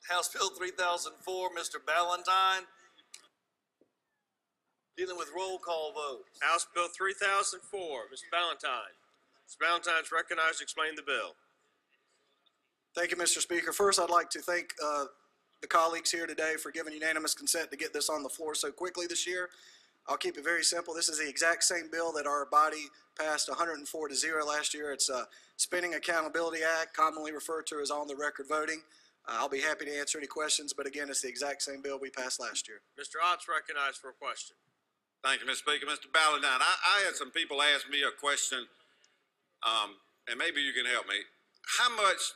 House Bill 3004, Mr. Ballentine. Dealing with roll call votes. House Bill 3004, Mr. Ballentine. Mr. Ballentine is recognized to explain the bill. Thank you, Mr. Speaker. First, I'd like to thank the colleagues here today for giving unanimous consent to get this on the floor so quickly this year. I'll keep it very simple. This is the exact same bill that our body passed 104-0 last year. It's a Spending Accountability Act, commonly referred to as on-the-record voting. I'll be happy to answer any questions, but again, it's the exact same bill we passed last year. Mr. Ott's recognized for a question. Thank you, Mr. Speaker. Mr. Ballentine, I had some people ask me a question, and maybe you can help me. How much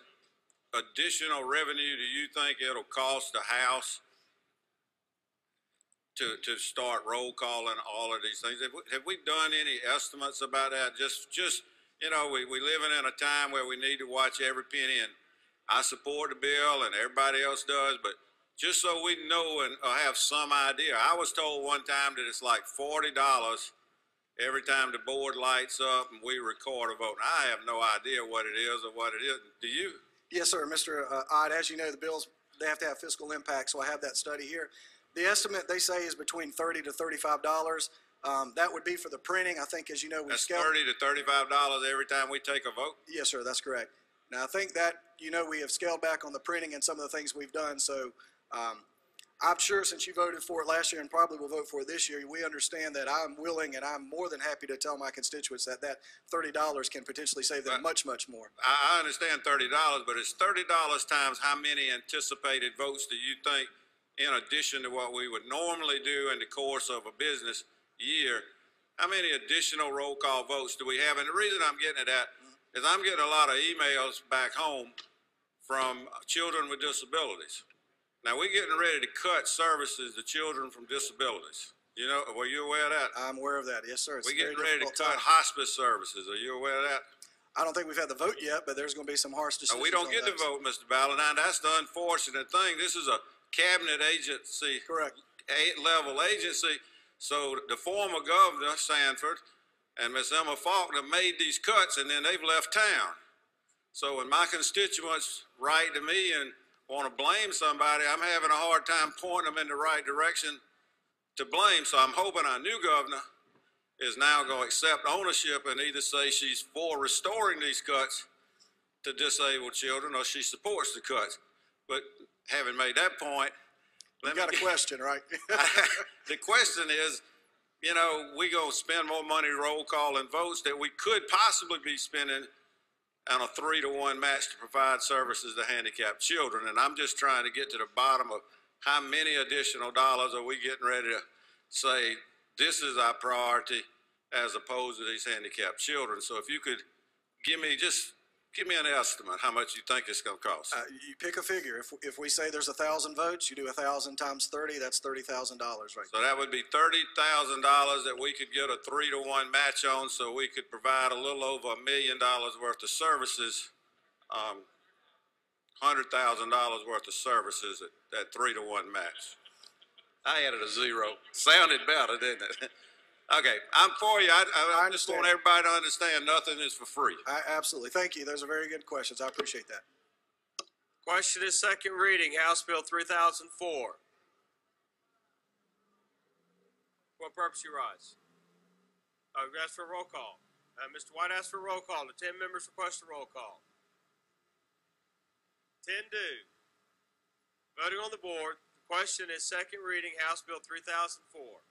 additional revenue do you think it'll cost the House to start roll calling all of these things? Have we done any estimates about that? Just you know, we living in a time where we need to watch every penny, and I support the bill and everybody else does, but just so we know and have some idea. I was told one time that it's like $40 every time the board lights up and we record a vote. And I have no idea what it is or what it isn't. Do you? Yes, sir, Mr. Ott. As you know, the bills, they have to have fiscal impact, so I have that study here. The estimate, they say, is between $30 to $35. That would be for the printing. I think, as you know, that's $30 to $35 every time we take a vote? Yes, sir, that's correct. Now, I think that, you know, we have scaled back on the printing and some of the things we've done, so I'm sure since you voted for it last year and probably will vote for it this year, we understand that I'm willing and I'm more than happy to tell my constituents that that $30 can potentially save them much, much more. I understand $30, but it's $30 times how many anticipated votes do you think, in addition to what we would normally do in the course of a business year, how many additional roll call votes do we have? And the reason I'm getting at that is I'm getting a lot of emails back home from children with disabilities. Now, we're getting ready to cut services to children from disabilities. You know, were you aware of that? I'm aware of that, yes, sir. We're getting ready to cut hospice services. Are you aware of that? I don't think we've had the vote yet, but there's going to be some harsh decisions. We don't get the vote, Mr. Ballentine. That's the unfortunate thing. This is a cabinet agency, correct, level agency. So the former governor, Sanford, and Miss Emma Faulkner made these cuts, and then they've left town. So when my constituents write to me and want to blame somebody, I'm having a hard time pointing them in the right direction to blame. So I'm hoping our new governor is now going to accept ownership and either say she's for restoring these cuts to disabled children or she supports the cuts. But having made that point, you got a question, right? The question is, you know, we go spend more money roll calling votes that we could possibly be spending on a 3-to-1 match to provide services to handicapped children. And I'm just trying to get to the bottom of how many additional dollars are we getting ready to say this is our priority as opposed to these handicapped children. So if you could give me an estimate how much you think it's going to cost. You pick a figure. If we say there's 1,000 votes, you do 1,000 times 30, that's $30,000, right? So that would be $30,000 that we could get a 3-to-1 match on, so we could provide a little over $1 million worth of services, $100,000 worth of services at that 3-to-1 match. I added a zero. Sounded better, didn't it? Okay, I'm for you. I just want everybody to understand nothing is for free. Absolutely. Thank you. Those are very good questions. I appreciate that. Question is second reading, House Bill 3004. For what purpose you rise? You asked for a roll call. Mr. White asked for a roll call. The 10 members request a roll call. 10 do. Voting on the board, the question is second reading, House Bill 3004.